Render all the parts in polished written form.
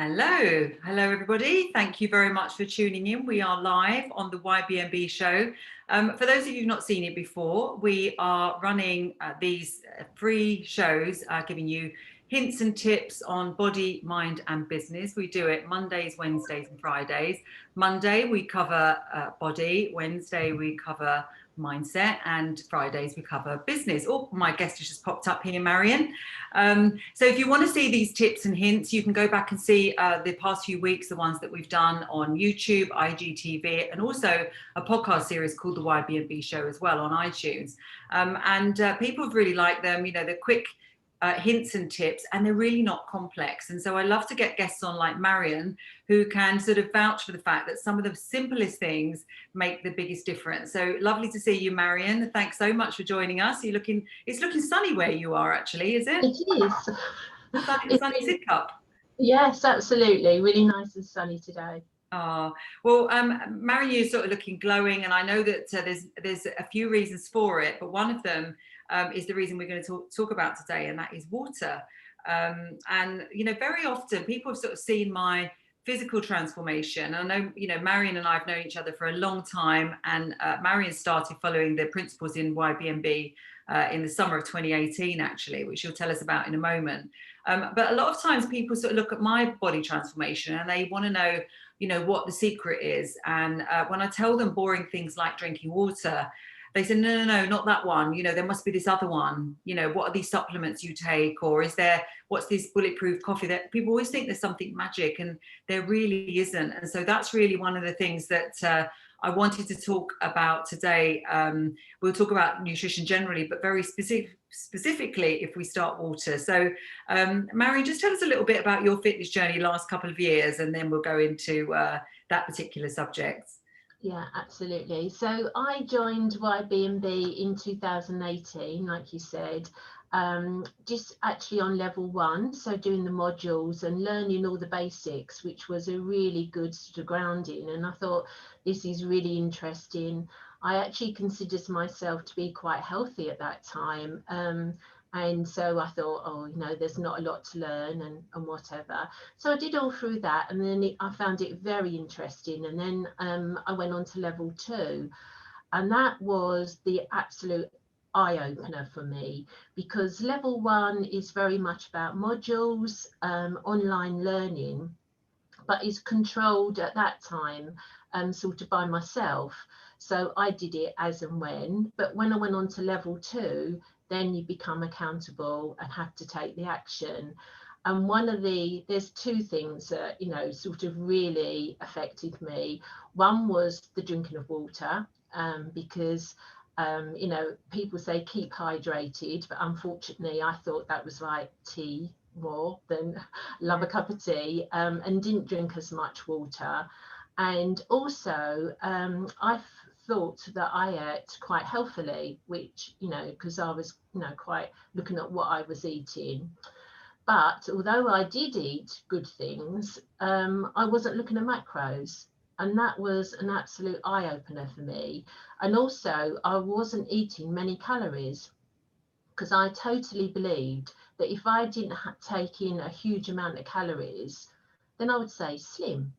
Hello everybody. Thank you very much for tuning in. We are live on the YBMB show. For those of you who've not seen it before, we are running these free shows, giving you hints and tips on body, mind and business. We do it Mondays, Wednesdays and Fridays. Monday we cover body, Wednesday we cover mindset, and Fridays we cover business. Oh, my guest has just popped up here, Marion. So if you want to see these tips and hints, you can go back and see the past few weeks, the ones that we've done on YouTube, IGTV, and also a podcast series called the YBMB Show as well on iTunes. People have really liked them. You know, they're quick hints and tips, and they're really not complex. And so I love to get guests on like Marion, who can sort of vouch for the fact that some of the simplest things make the biggest difference. So lovely to see you, Marion. Thanks so much for joining us. It's looking sunny where you are, actually, is it? It is. Sunny Sidcup. Yes, absolutely. Really nice and sunny today. Oh, well, Marion, you're sort of looking glowing, and I know that there's a few reasons for it, but one of them is the reason we're going to talk about today, and that is water. And, you know, very often people have sort of seen my physical transformation. I know, you know, Marion and I have known each other for a long time, and Marion started following the principles in YBMB in the summer of 2018, actually, which she'll tell us about in a moment. But a lot of times people sort of look at my body transformation and they want to know, you know, what the secret is. And when I tell them boring things like drinking water, they say, no, not that one. You know, there must be this other one. You know, what are these supplements you take? Or what's this bulletproof coffee? That people always think there's something magic, and there really isn't. And so that's really one of the things that I wanted to talk about today. We'll talk about nutrition generally, but very specifically if we start water. So Marion, just tell us a little bit about your fitness journey last couple of years, and then we'll go into that particular subject. Yeah, absolutely. So I joined YBMB in 2018, like you said, just actually on level 1, so doing the modules and learning all the basics, which was a really good sort of grounding. And I thought, this is really interesting. I actually considered myself to be quite healthy at that time. And so I thought, oh, you know, there's not a lot to learn and whatever. So I did all through that, and then I found it very interesting. And then I went on to level 2, and that was the absolute eye-opener for me, because level 1 is very much about modules, online learning, but is controlled at that time sort of by myself. So I did it as and when. But when I went on to level 2, then you become accountable and have to take the action. And there's two things that, you know, sort of really affected me. One was the drinking of water, because, you know, people say keep hydrated, but unfortunately I thought that was like tea more than love a cup of tea, and didn't drink as much water. And also I thought that I ate quite healthily, which, you know, because I was, you know, quite looking at what I was eating. But although I did eat good things, I wasn't looking at macros. And that was an absolute eye-opener for me. And also I wasn't eating many calories, because I totally believed that if I didn't take in a huge amount of calories, then I would say slim,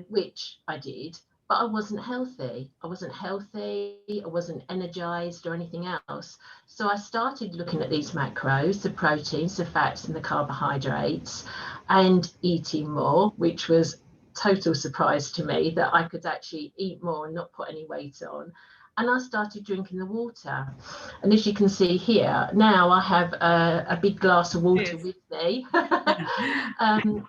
which I did. But I wasn't healthy. I wasn't energized or anything else. So I started looking at these macros, the proteins, the fats and the carbohydrates, and eating more, which was total surprise to me that I could actually eat more and not put any weight on. And I started drinking the water. And as you can see here, now I have a big glass of water with me.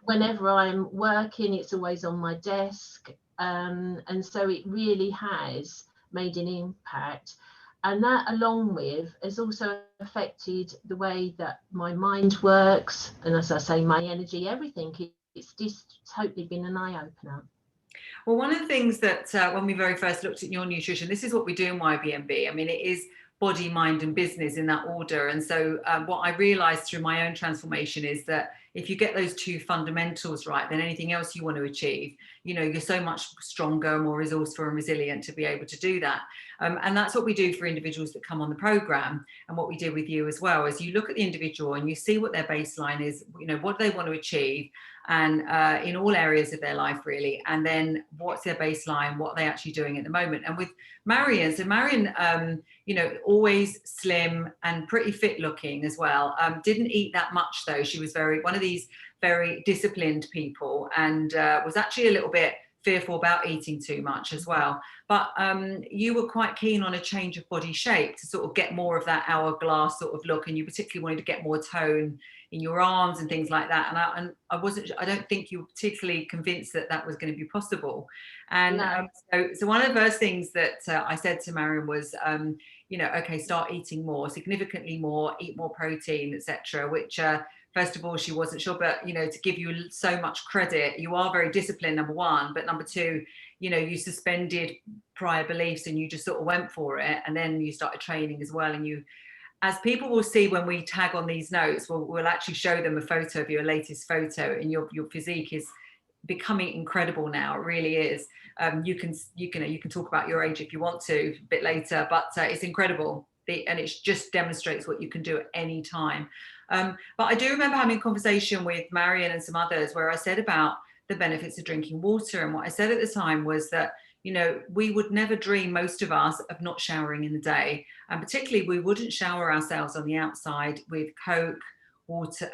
Whenever I'm working, it's always on my desk. And so it really has made an impact. And that, along with, has also affected the way that my mind works. And as I say, my energy, everything. It's just totally been an eye-opener. Well, one of the things that when we very first looked at your nutrition, this is what we do in YBMB. I mean, it is body, mind and business in that order. And so what I realized through my own transformation is that if you get those two fundamentals right, then anything else you want to achieve, you know, you're so much stronger, more resourceful and resilient to be able to do that. And that's what we do for individuals that come on the program, and what we do with you as well, is you look at the individual and you see what their baseline is, you know, what they want to achieve, and in all areas of their life really, and then what's their baseline, what are they actually doing at the moment. And with Marion, so Marion, you know, always slim and pretty fit looking as well, didn't eat that much though. She was one of these very disciplined people, and was actually a little bit fearful about eating too much as well. But you were quite keen on a change of body shape to sort of get more of that hourglass sort of look, and you particularly wanted to get more tone in your arms and things like that. And I don't think you were particularly convinced that that was going to be possible. And No. so one of the first things that I said to Marion was, you know, okay, start eating more, significantly more, eat more protein, etc. Which first of all, she wasn't sure, but, you know, to give you so much credit, you are very disciplined, number one, but number two, you know, you suspended prior beliefs and you just sort of went for it. And then you started training as well. And you, as people will see when we tag on these notes, we'll actually show them a photo of your latest photo, and your physique is becoming incredible now. It really is. You can talk about your age if you want to a bit later, but it's incredible. And it just demonstrates what you can do at any time. But I do remember having a conversation with Marion and some others where I said about the benefits of drinking water. And what I said at the time was that, you know, we would never dream, most of us, of not showering in the day. And particularly we wouldn't shower ourselves on the outside with Coke, water,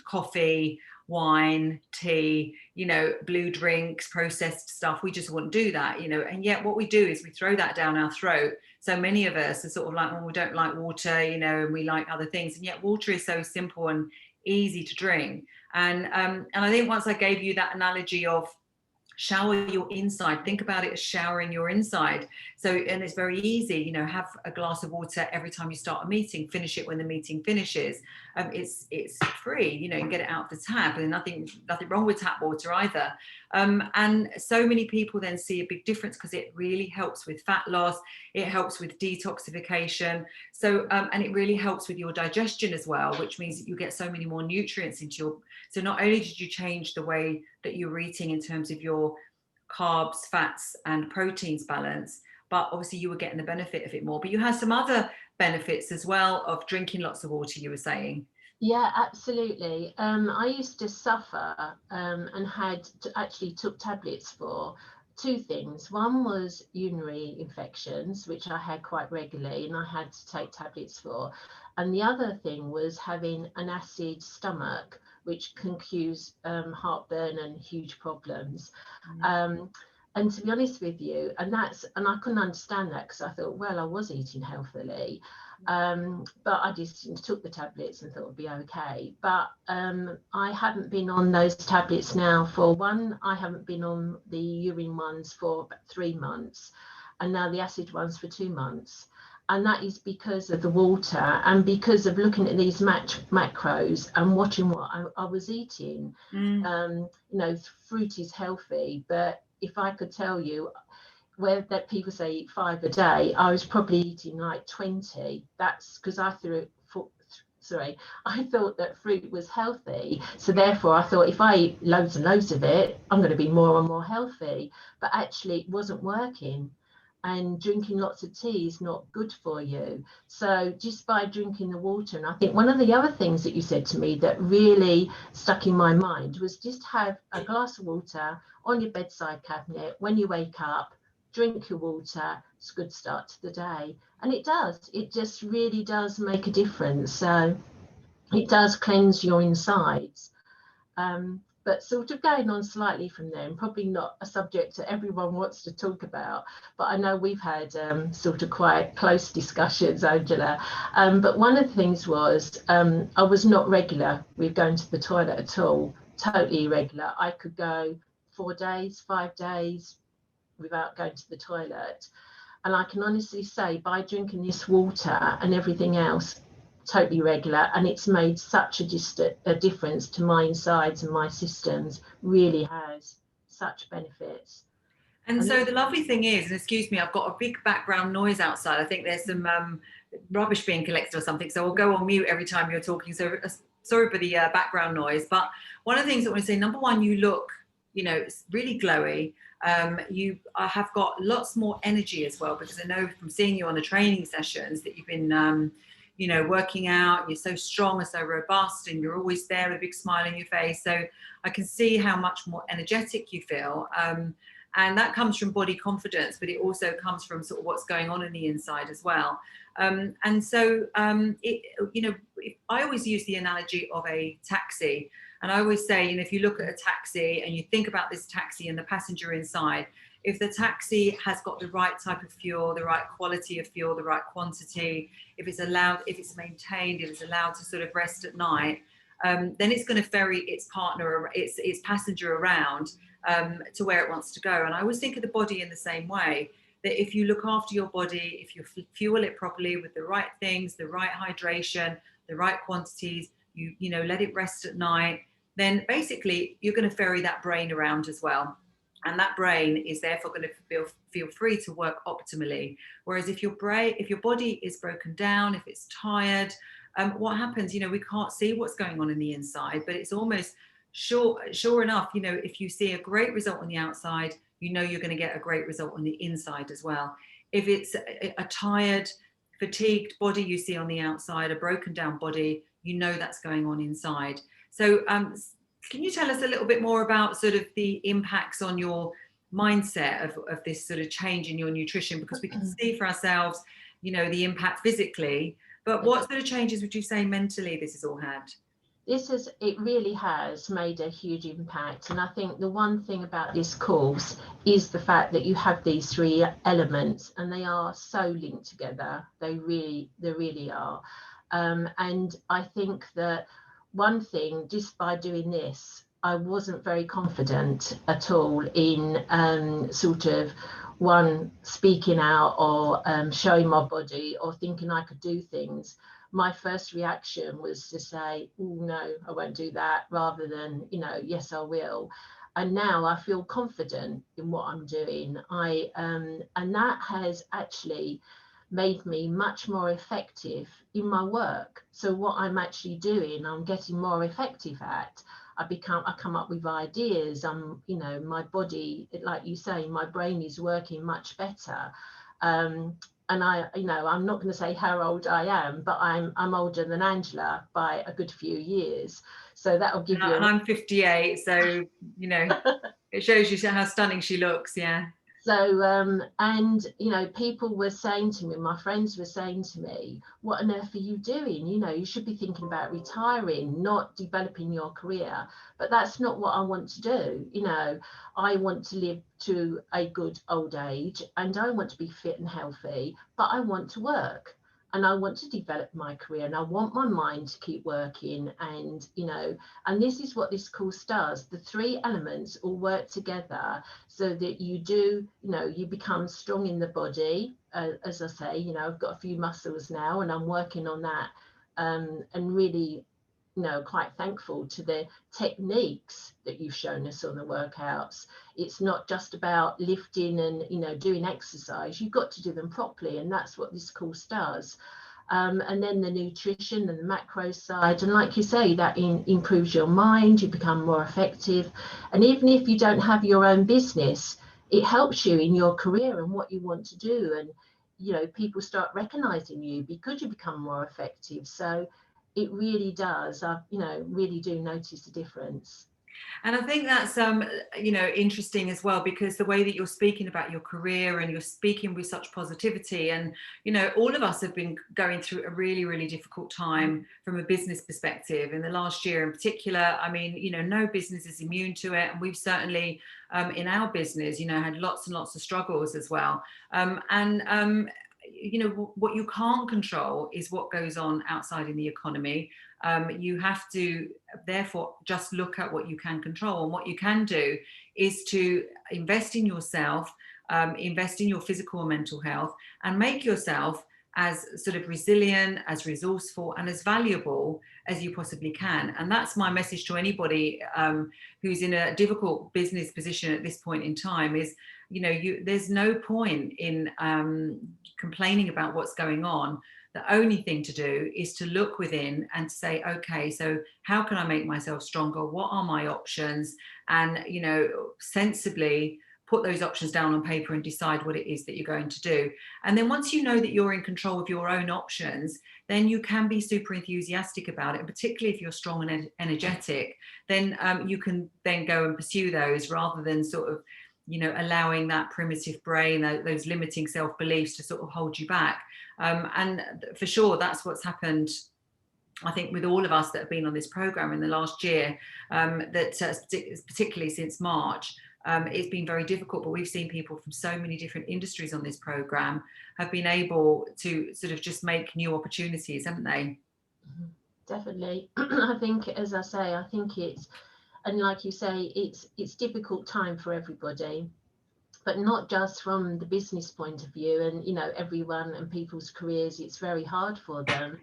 coffee, wine, tea, you know, blue drinks, processed stuff. We just wouldn't do that, you know. And yet what we do is we throw that down our throat. So many of us are sort of like, well, we don't like water, you know, and we like other things. And yet water is so simple and easy to drink. And I think once I gave you that analogy of shower your inside, think about it as showering your inside. So, and it's very easy, you know, have a glass of water every time you start a meeting, finish it when the meeting finishes. It's free, you know, you get it out of the tap, and nothing wrong with tap water either. And so many people then see a big difference because it really helps with fat loss, it helps with detoxification. So, and it really helps with your digestion as well, which means that you get so many more nutrients into your, so not only did you change the way that you're eating in terms of your carbs, fats, and proteins balance, but obviously you were getting the benefit of it more. But you had some other benefits as well of drinking lots of water, you were saying. Yeah, absolutely. I used to suffer and actually took tablets for two things. One was urinary infections, which I had quite regularly, and I had to take tablets for. And the other thing was having an acid stomach, which can cause heartburn and huge problems. And to be honest with you, and I couldn't understand that because I thought, well, I was eating healthily, but I just took the tablets and thought it'd be okay. But I haven't been on those tablets now for I haven't been on the urine ones for about 3 months, and now the acid ones for 2 months. And that is because of the water and because of looking at these macros and watching what I was eating. You know, fruit is healthy, but if I could tell you where that people say eat 5 a day, I was probably eating like 20. That's because I thought that fruit was healthy. So therefore I thought if I eat loads and loads of it, I'm going to be more and more healthy. But actually it wasn't working. And drinking lots of tea is not good for you. So just by drinking the water, and I think one of the other things that you said to me that really stuck in my mind was just have a glass of water on your bedside cabinet when you wake up, drink your water. It's a good start to the day. And it does, it just really does make a difference. So it does cleanse your insides. But sort of going on slightly from there, and probably not a subject that everyone wants to talk about, but I know we've had sort of quite close discussions, Angela. But one of the things was I was not regular with going to the toilet at all, totally irregular. I could go 4 days, 5 days without going to the toilet. And I can honestly say by drinking this water and everything else, totally regular, and it's made such a difference to my insides and my systems, really has such benefits. And so the lovely thing is, and excuse me, I've got a big background noise outside. I think there's some rubbish being collected or something, so I'll go on mute every time you're talking, so sorry for the background noise. But one of the things I want to say, number one, you look, you know, it's really glowy. You have got lots more energy as well, because I know from seeing you on the training sessions that you've been you know, working out, you're so strong and so robust, and you're always there with a big smile on your face. So I can see how much more energetic you feel. And that comes from body confidence, but it also comes from sort of what's going on in the inside as well. And so, you know, I always use the analogy of a taxi. And I always say, you know, if you look at a taxi and you think about this taxi and the passenger inside, if the taxi has got the right type of fuel, the right quality of fuel, the right quantity, if it's allowed, if it's maintained, if it's allowed to sort of rest at night, then it's going to ferry its partner, its passenger around to where it wants to go. And I always think of the body in the same way, that if you look after your body, if you fuel it properly with the right things, the right hydration, the right quantities, you know, let it rest at night, then basically you're going to ferry that brain around as well. And that brain is therefore going to feel free to work optimally. Whereas if your body is broken down, if it's tired, what happens? You know, we can't see what's going on in the inside, but it's almost sure enough, you know, if you see a great result on the outside, you know you're going to get a great result on the inside as well. If it's a tired, fatigued body you see on the outside, a broken down body, you know that's going on inside. So can you tell us a little bit more about sort of the impacts on your mindset of this sort of change in your nutrition? Because we can see for ourselves, you know, the impact physically, but what sort of changes would you say mentally this has all had? It really has made a huge impact. And I think the one thing about this course is the fact that you have these three elements and they are so linked together. They really are. And I think that one thing, just by doing this, I wasn't very confident at all in sort of speaking out or showing my body or thinking I could do things. My first reaction was to say, oh no, I won't do that, rather than, you know, yes, I will. And now I feel confident in what I'm doing. And that has actually made me much more effective in my work. So what I'm actually doing, I'm getting more effective at. I come up with ideas. You know, my body, like you say, my brain is working much better. And you know, I'm not going to say how old I am, but I'm older than Angela by a good few years. So that'll give you. And I'm 58, so you know, it shows you how stunning she looks. Yeah. So, and, you know, people were saying to me, my friends were saying to me, what on earth are you doing? You know, you should be thinking about retiring, not developing your career. But that's not what I want to do. You know, I want to live to a good old age and I want to be fit and healthy, but I want to work. And I want to develop my career and I want my mind to keep working. And, you know, and this is what this course does. The three elements all work together so that you do, you know, you become strong in the body. As I say, you know, I've got a few muscles now and I'm working on that and really, you know, quite thankful to the techniques that you've shown us on the workouts. It's not just about lifting and, you know, doing exercise. You've got to do them properly, and that's what this course does. And then the nutrition and the macro side, and like you say, that improves your mind. You become more effective, and even if you don't have your own business, it helps you in your career and what you want to do. And, you know, people start recognizing you because you become more effective. So it really does. I, you know, really do notice the difference. And I think that's you know, interesting as well, because the way that you're speaking about your career and you're speaking with such positivity, and you know, all of us have been going through a really, really difficult time from a business perspective in the last year in particular. I mean, you know, no business is immune to it, and we've certainly in our business, you know, had lots and lots of struggles as well. You know, what you can't control is what goes on outside in the economy. You have to therefore just look at what you can control, and what you can do is to invest in yourself, invest in your physical and mental health, and make yourself as sort of resilient, as resourceful, and as valuable as you possibly can. And that's my message to anybody who's in a difficult business position at this point in time is, you know, there's no point in complaining about what's going on. The only thing to do is to look within and say, okay, so how can I make myself stronger? What are my options? And, you know, sensibly put those options down on paper and decide what it is that you're going to do. And then once you know that you're in control of your own options, then you can be super enthusiastic about it. And particularly if you're strong and energetic, then you can then go and pursue those, rather than sort of, you know, allowing that primitive brain, those limiting self-beliefs to sort of hold you back. And for sure, that's what's happened, I think, with all of us that have been on this program in the last year, particularly since March. It's been very difficult, but we've seen people from so many different industries on this program have been able to sort of just make new opportunities, haven't they? Definitely. I think, as I say, I think it's, and like you say, it's difficult time for everybody, but not just from the business point of view. And, you know, everyone and people's careers, it's very hard for them.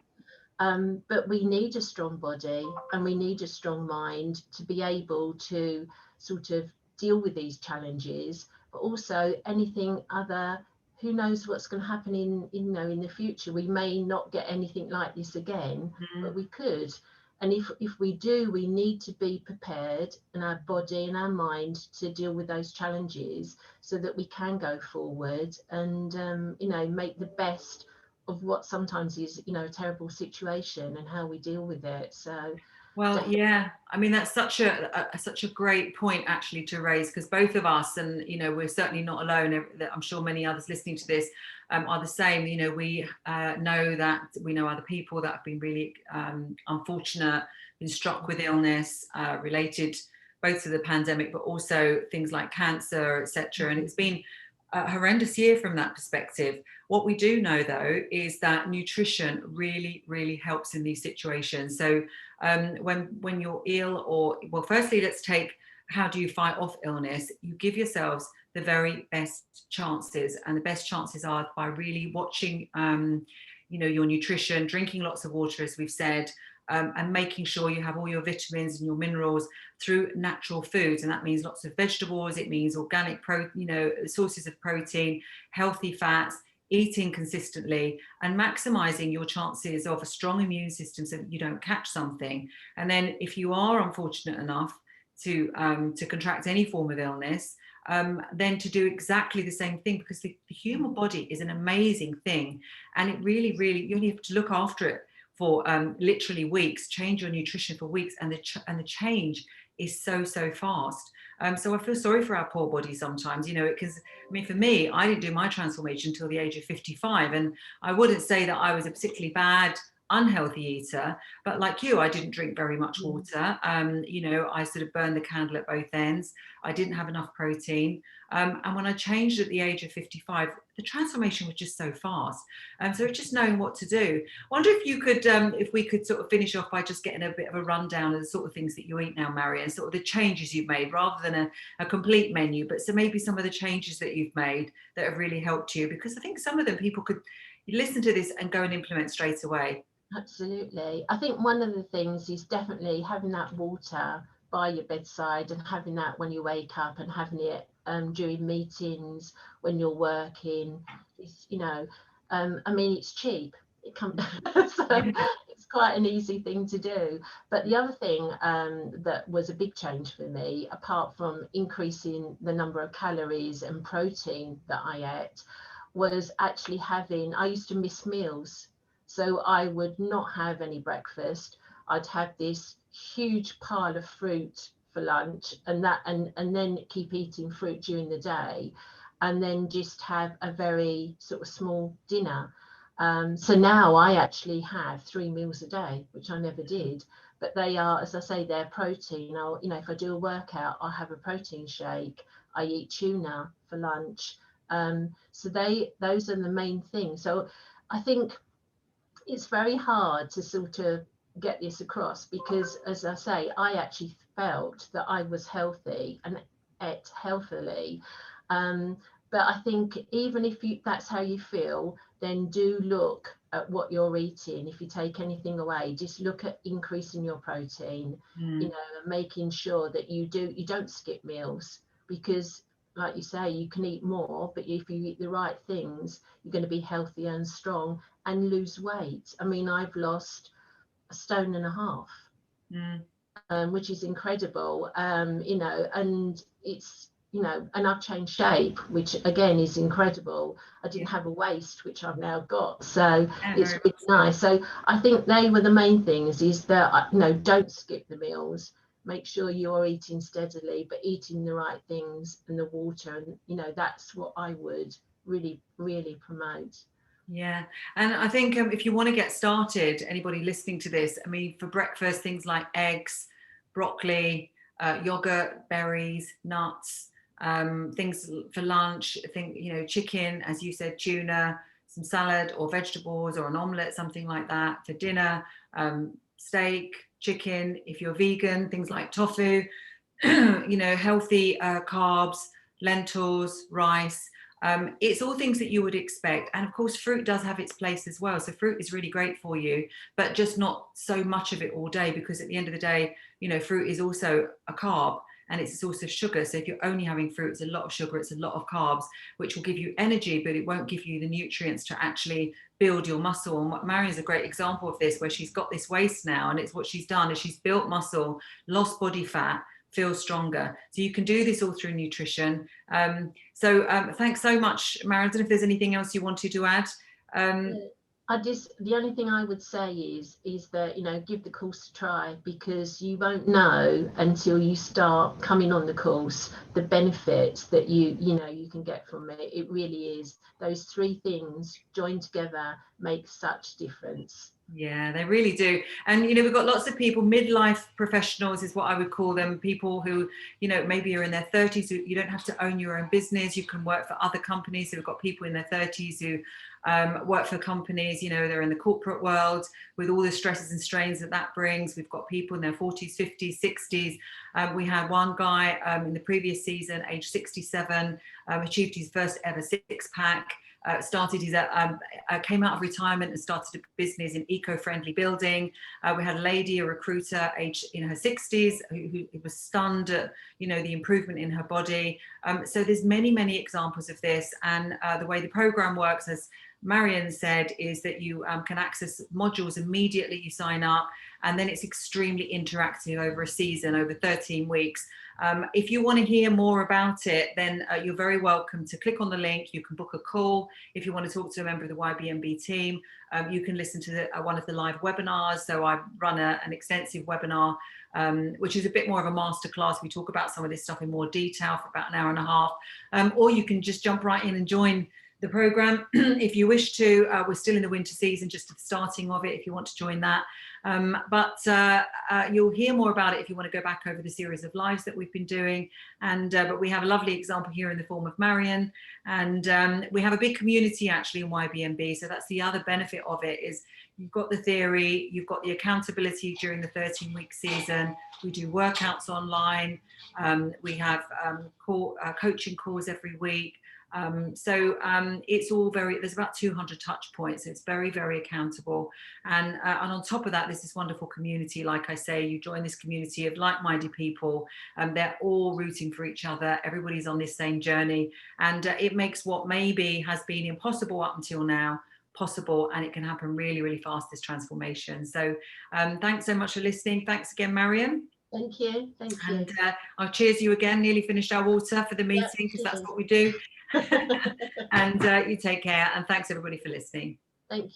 But we need a strong body and we need a strong mind to be able to sort of deal with these challenges, but also anything other, who knows what's going to happen in the future. We may not get anything like this again, but we could. And if we do, we need to be prepared in our body and our mind to deal with those challenges so that we can go forward and, you know, make the best of what sometimes is, you know, a terrible situation, and how we deal with it. So, well, yeah, I mean, that's such a great point actually to raise, because both of us, and, you know, we're certainly not alone. I'm sure many others listening to this are the same. You know, we know that we know other people that have been really unfortunate, been struck with illness related both to the pandemic, but also things like cancer, etc. And it's been a horrendous year from that perspective. What we do know, though, is that nutrition really, really helps in these situations. So when you're ill, or, well, firstly, let's take, how do you fight off illness? You give yourselves the very best chances, and the best chances are by really watching, you know, your nutrition, drinking lots of water, as we've said, and making sure you have all your vitamins and your minerals through natural foods. And that means lots of vegetables, it means organic sources of protein, healthy fats, eating consistently, and maximizing your chances of a strong immune system so that you don't catch something. And then if you are unfortunate enough to contract any form of illness, then to do exactly the same thing, because the human body is an amazing thing, and it really, really, you only have to look after it for literally weeks, change your nutrition for weeks, and the change is so fast. So I feel sorry for our poor body sometimes, you know, because, I mean, for me, I didn't do my transformation until the age of 55, and I wouldn't say that I was a particularly bad, unhealthy eater, but like you, I didn't drink very much water. You know, I sort of burned the candle at both ends. I didn't have enough protein. And when I changed at the age of 55, the transformation was just so fast. So it's just knowing what to do. I wonder if you could, if we could sort of finish off by just getting a bit of a rundown of the sort of things that you eat now, Marion, sort of the changes you've made, rather than a complete menu, but so maybe some of the changes that you've made that have really helped you, because I think some of them people could listen to this and go and implement straight away. Absolutely. I think one of the things is definitely having that water by your bedside, and having that when you wake up, and having it during meetings, when you're working. It's, you know, I mean, it's cheap. It comes, so it's quite an easy thing to do. But the other thing that was a big change for me, apart from increasing the number of calories and protein that I ate, was actually having, I used to miss meals. So I would not have any breakfast. I'd have this huge pile of fruit for lunch, and then keep eating fruit during the day, and then just have a very sort of small dinner. So now I actually have 3 meals a day, which I never did. But they are, as I say, they're protein. I'll, you know, if I do a workout, I'll have a protein shake. I eat tuna for lunch. So those are the main things. So I think it's very hard to sort of get this across, because, as I say, I actually felt that I was healthy and ate healthily. But I think even if that's how you feel, then do look at what you're eating. If you take anything away, just look at increasing your protein, you know, and making sure that you don't skip meals, because, like you say, you can eat more, but if you eat the right things, you're going to be healthy and strong and lose weight. I mean, I've lost 1.5 stone, which is incredible, you know, and it's you know, and I've changed shape, which again is incredible. I didn't have a waist, which I've now got, so it's really nice. So I think they were the main things, is that, you know, don't skip the meals, make sure you're eating steadily, but eating the right things and the water, and you know, that's what I would really promote. Yeah, and I think if you want to get started, anybody listening to this, I mean, for breakfast, things like eggs, broccoli, yogurt, berries, nuts, things for lunch, I think, you know, chicken, as you said, tuna, some salad or vegetables or an omelette, something like that. For dinner, steak, chicken. If you're vegan, things like tofu, you know, healthy carbs, lentils, rice. It's all things that you would expect. And of course, fruit does have its place as well. So fruit is really great for you, but just not so much of it all day, because at the end of the day, you know, fruit is also a carb and it's a source of sugar. So if you're only having fruit, it's a lot of sugar, it's a lot of carbs, which will give you energy, but it won't give you the nutrients to actually build your muscle. And Marion is a great example of this, where she's got this waist now, and it's what she's done is she's built muscle, lost body fat, feel stronger. So you can do this all through nutrition. Thanks so much, Marion. I don't know if there's anything else you wanted to add. The only thing I would say is that, you know, give the course a try, because you won't know until you start coming on the course the benefits that you know you can get from it. It really is, those three things joined together make such difference. Yeah, they really do. And, you know, we've got lots of people, midlife professionals is what I would call them, people who, you know, maybe are in their 30s. You don't have to own your own business. You can work for other companies. So we've got people in their 30s who work for companies, you know, they're in the corporate world with all the stresses and strains that that brings. We've got people in their 40s, 50s, 60s. We had one guy in the previous season, age 67, achieved his first ever six-pack. Came out of retirement and started a business in eco-friendly building. We had a lady, a recruiter, aged in her 60s, who was stunned at, you know, the improvement in her body. So there's many examples of this, and the way the program works, as Marion said, is that you can access modules immediately you sign up, and then it's extremely interactive over a season, over 13 weeks. If you want to hear more about it, then you're very welcome to click on the link. You can book a call. If you want to talk to a member of the YBMB team, you can listen to one of the live webinars. So I run an extensive webinar, which is a bit more of a masterclass. We talk about some of this stuff in more detail for about an hour and a half, or you can just jump right in and join the program if you wish to. We're still in the winter season, just at the starting of it, if you want to join that. You'll hear more about it if you want to go back over the series of lives that we've been doing. But we have a lovely example here in the form of Marion, and we have a big community actually in YBMB. So that's the other benefit of it, is you've got the theory, you've got the accountability during the 13-week season. We do workouts online. We have coaching calls every week. It's all there's about 200 touch points. So it's very accountable. And on top of that, there's this wonderful community. Like I say, you join this community of like-minded people, and they're all rooting for each other. Everybody's on this same journey, and it makes what maybe has been impossible up until now possible, and it can happen really fast, this transformation. So thanks so much for listening. Thanks again, Marion. Thank you. And I'll cheers you again. Nearly finished our water for the meeting, because that's what we do. And you take care, and thanks everybody for listening. Thank you.